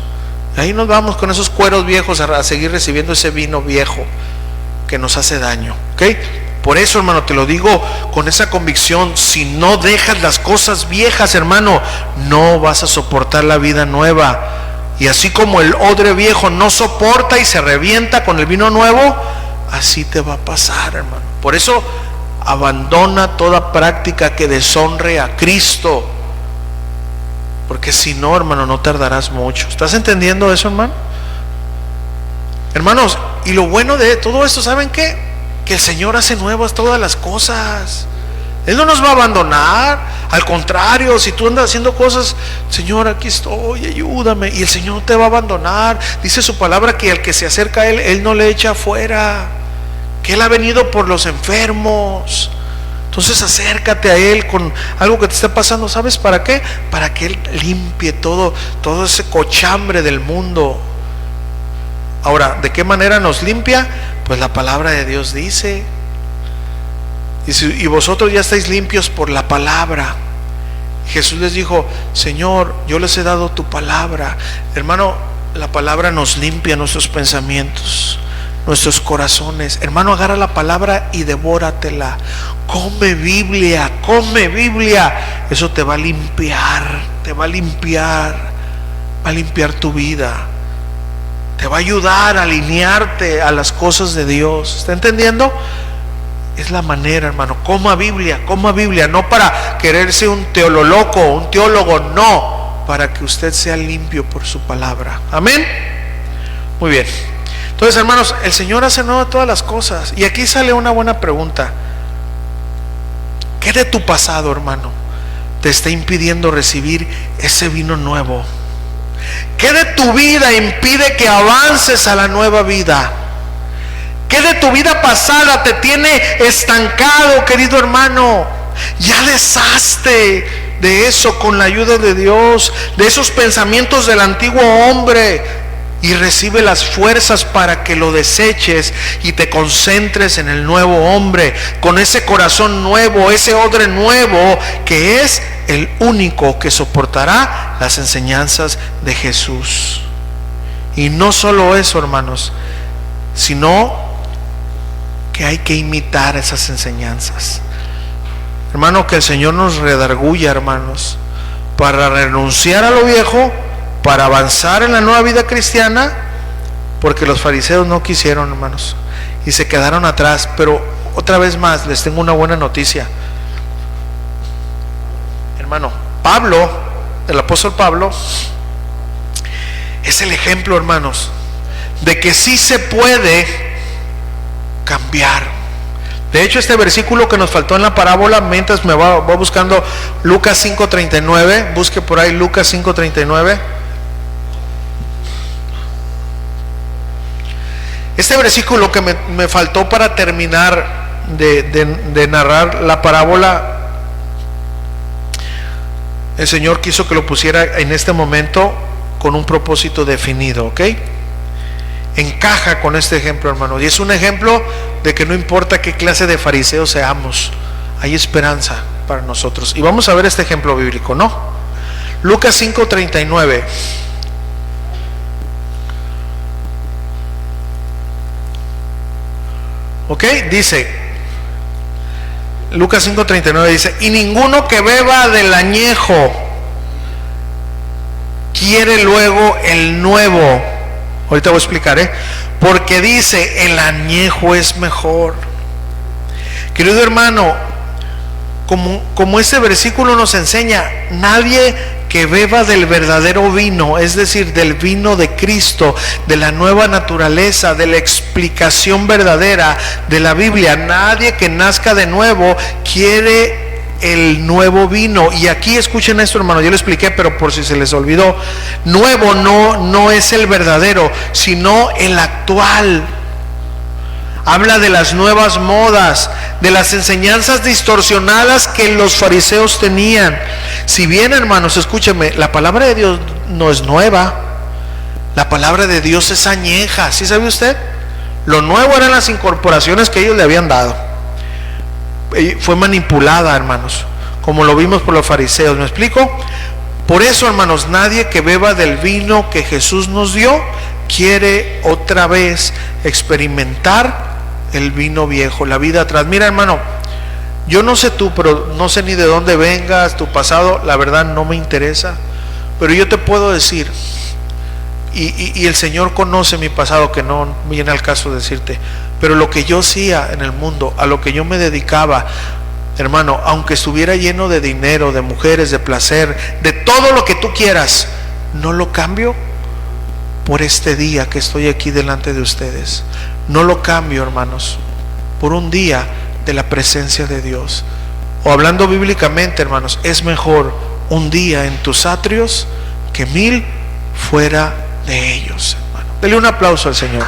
Ahí nos vamos con esos cueros viejos a seguir recibiendo ese vino viejo que nos hace daño, ¿ok? Por eso, hermano, te lo digo con esa convicción: si no dejas las cosas viejas, hermano, no vas a soportar la vida nueva. Y así como el odre viejo no soporta y se revienta con el vino nuevo, así te va a pasar, hermano. Por eso, abandona toda práctica que deshonre a Cristo, porque si no, hermano, no tardarás mucho. ¿Estás entendiendo eso, hermano? Hermanos, y lo bueno de todo esto, ¿saben qué? Que el Señor hace nuevas todas las cosas. Él no nos va a abandonar. Al contrario, si tú andas haciendo cosas: Señor, aquí estoy, ayúdame, y el Señor no te va a abandonar. Dice su palabra que al que se acerca a Él, Él no le echa afuera, que Él ha venido por los enfermos. Entonces acércate a Él con algo que te esté pasando. ¿Sabes para qué? Para que Él limpie todo ese cochambre del mundo. Ahora, ¿de qué manera nos limpia? Pues la palabra de Dios dice: y vosotros ya estáis limpios por la palabra. Jesús les dijo: Señor, yo les he dado tu palabra. Hermano, la palabra nos limpia nuestros pensamientos, nuestros corazones. Hermano, agarra la palabra y devóratela. Come Biblia, come Biblia. Eso te va a limpiar, va a limpiar tu vida. Te va a ayudar a alinearte a las cosas de Dios. ¿Está entendiendo? Es la manera, hermano. Coma Biblia, no para quererse un teololoco, un teólogo, no, para que usted sea limpio por su palabra. Amén. Muy bien. Entonces, hermanos, el Señor hace nuevas todas las cosas. Y aquí sale una buena pregunta: ¿qué de tu pasado, hermano, te está impidiendo recibir ese vino nuevo? ¿Qué de tu vida impide que avances a la nueva vida? ¿Qué de tu vida pasada te tiene estancado, querido hermano? Ya deshazte de eso con la ayuda de Dios, de esos pensamientos del antiguo hombre, y recibe las fuerzas para que lo deseches y te concentres en el nuevo hombre, con ese corazón nuevo, ese odre nuevo, que es el único que soportará las enseñanzas de Jesús. Y no solo eso, hermanos, sino que hay que imitar esas enseñanzas. Hermano, que el Señor nos redarguya, hermanos, para renunciar a lo viejo, para avanzar en la nueva vida cristiana, porque los fariseos no quisieron, hermanos, y se quedaron atrás. Pero otra vez más, les tengo una buena noticia. Hermano, Pablo, el apóstol Pablo, es el ejemplo, hermanos, de que sí se puede cambiar. De hecho, este versículo que nos faltó en la parábola, mientras me va buscando Lucas 5:39, busque por ahí Lucas 5:39. Este versículo que me faltó para terminar de narrar la parábola, el Señor quiso que lo pusiera en este momento con un propósito definido, ¿ok? Encaja con este ejemplo, hermano, y es un ejemplo de que no importa qué clase de fariseos seamos, hay esperanza para nosotros. Y vamos a ver este ejemplo bíblico, ¿no? Lucas 5:39. Ok, dice Lucas 5:39, dice: y ninguno que beba del añejo quiere luego el nuevo. Ahorita voy a explicar, porque dice, el añejo es mejor. Querido hermano, como este versículo nos enseña, nadie que beba del verdadero vino, es decir, del vino de Cristo, de la nueva naturaleza, de la explicación verdadera de la Biblia, nadie que nazca de nuevo quiere el nuevo vino. Y aquí escuchen esto, hermano, yo lo expliqué, pero por si se les olvidó, nuevo no es el verdadero, sino el actual. Habla de las nuevas modas, de las enseñanzas distorsionadas que los fariseos tenían. Si bien, hermanos, escúchenme, la palabra de Dios no es nueva, la palabra de Dios es añeja. ¿Sí sabe usted? Lo nuevo eran las incorporaciones que ellos le habían dado. Fue manipulada, hermanos, como lo vimos por los fariseos. ¿Me explico? Por eso, hermanos, nadie que beba del vino que Jesús nos dio quiere otra vez experimentar el vino viejo, la vida atrás. Mira, hermano, yo no sé tú, pero no sé ni de dónde vengas, tu pasado, la verdad no me interesa, pero yo te puedo decir, y el Señor conoce mi pasado, que no viene al caso decirte, pero lo que yo hacía en el mundo, a lo que yo me dedicaba, hermano, aunque estuviera lleno de dinero, de mujeres, de placer, de todo lo que tú quieras, no lo cambio por este día que estoy aquí delante de ustedes. No lo cambio, hermanos, por un día de la presencia de Dios. O hablando bíblicamente, hermanos, es mejor un día en tus atrios que 1000 fuera de ellos, hermano. Dele un aplauso al Señor.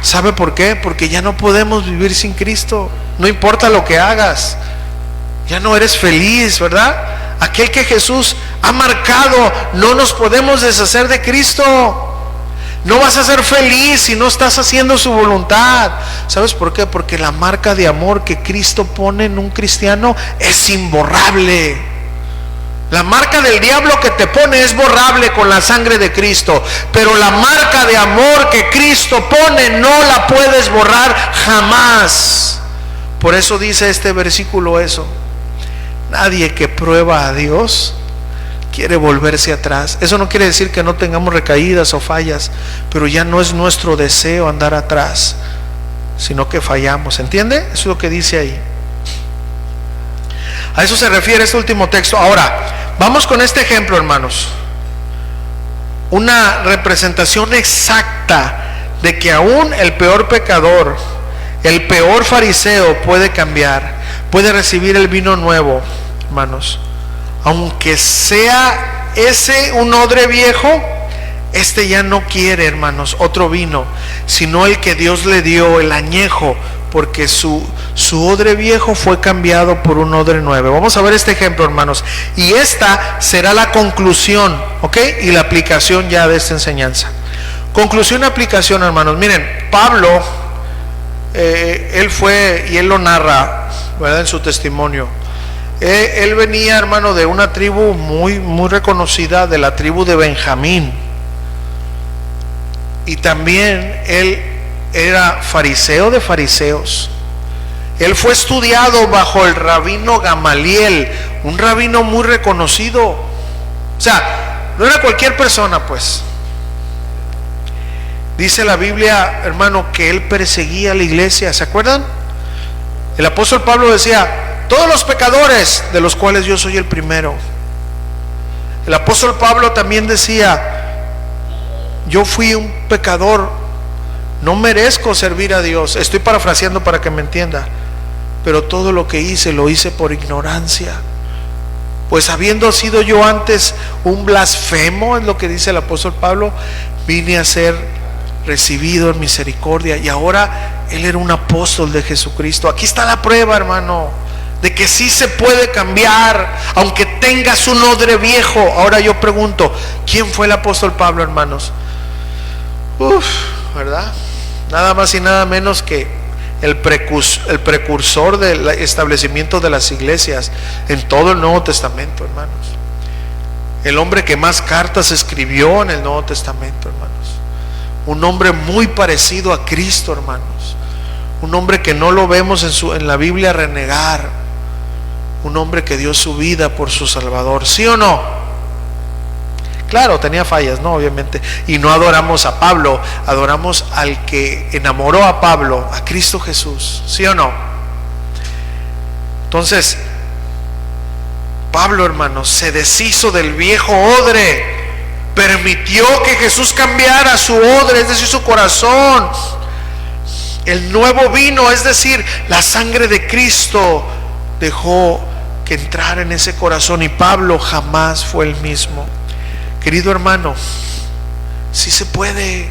¿Sabe por qué? Porque ya no podemos vivir sin Cristo. No importa lo que hagas, ya no eres feliz, ¿verdad? Aquel que Jesús ha marcado, no nos podemos deshacer de Cristo. No vas a ser feliz si no estás haciendo su voluntad. ¿Sabes por qué? Porque la marca de amor que Cristo pone en un cristiano es imborrable. La marca del diablo que te pone es borrable con la sangre de Cristo, pero la marca de amor que Cristo pone no la puedes borrar jamás. Por eso dice este versículo eso. Nadie que prueba a Dios quiere volverse atrás. Eso no quiere decir que no tengamos recaídas o fallas, pero ya no es nuestro deseo andar atrás, sino que fallamos. ¿Entiende? Eso es lo que dice ahí. A eso se refiere este último texto. Ahora, vamos con este ejemplo, hermanos. Una representación exacta de que aún el peor pecador, el peor fariseo puede cambiar, puede recibir el vino nuevo, hermanos. Aunque sea ese un odre viejo, Este ya no quiere, hermanos, otro vino, sino el que Dios le dio, el añejo, porque su odre viejo fue cambiado por un odre nuevo. Vamos a ver este ejemplo, hermanos, y esta será la conclusión, ¿ok? Y la aplicación ya de esta enseñanza. Conclusión y aplicación, hermanos. Miren, Pablo, él fue, y él lo narra, ¿verdad?, en su testimonio. Él venía, hermano, de una tribu muy reconocida, de la tribu de Benjamín. Y también él era fariseo de fariseos. Él fue estudiado bajo el rabino Gamaliel, un rabino muy reconocido. O sea, no era cualquier persona, pues. Dice la Biblia, hermano, que él perseguía a la iglesia. ¿Se acuerdan? El apóstol Pablo decía: todos los pecadores, de los cuales yo soy el primero. El apóstol Pablo también decía: yo fui un pecador, no merezco servir a Dios. Estoy parafraseando para que me entienda, pero todo lo que hice, lo hice por ignorancia. Pues habiendo sido yo antes un blasfemo, es lo que dice el apóstol Pablo, vine a ser recibido en misericordia, y ahora él era un apóstol de Jesucristo. Aquí está la prueba, hermano, de que sí se puede cambiar, aunque tengas un odre viejo. Ahora yo pregunto, ¿quién fue el apóstol Pablo, hermanos? ¿Verdad? Nada más y nada menos que el precursor del establecimiento de las iglesias en todo el Nuevo Testamento, hermanos. El hombre que más cartas escribió en el Nuevo Testamento, hermanos. Un hombre muy parecido a Cristo, hermanos. Un hombre que no lo vemos en la Biblia renegar. Un hombre que dio su vida por su Salvador. ¿Sí o no? Claro, tenía fallas, ¿no? Obviamente. Y no adoramos a Pablo, adoramos al que enamoró a Pablo, a Cristo Jesús. ¿Sí o no? Entonces, Pablo, hermanos, se deshizo del viejo odre, permitió que Jesús cambiara su odre, es decir, su corazón. El nuevo vino, es decir, la sangre de Cristo, dejó que entrara en ese corazón, y Pablo jamás fue el mismo. Querido hermano, sí se puede.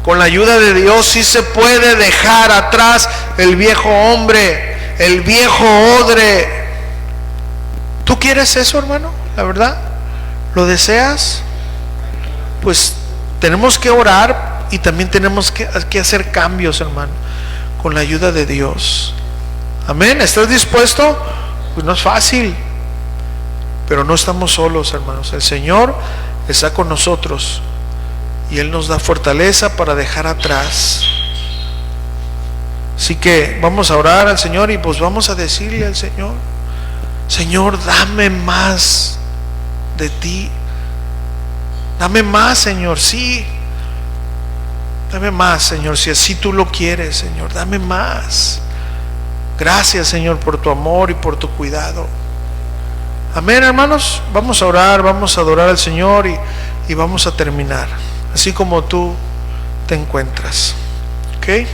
Con la ayuda de Dios sí se puede dejar atrás el viejo hombre, el viejo odre. ¿Tú quieres eso, hermano? La verdad, ¿lo deseas? Pues tenemos que orar y también tenemos que hacer cambios, hermano, con la ayuda de Dios. Amén. ¿Estás dispuesto? Pues no es fácil, pero no estamos solos, hermanos. El Señor está con nosotros y Él nos da fortaleza para dejar atrás. Así que vamos a orar al Señor y pues vamos a decirle al Señor: Señor, dame más de ti. Dame más, Señor, sí. Dame más, Señor, si así tú lo quieres, Señor. Dame más. Gracias, Señor, por tu amor y por tu cuidado. Amén, hermanos. Vamos a orar, vamos a adorar al Señor y vamos a terminar así como tú te encuentras. ¿Ok?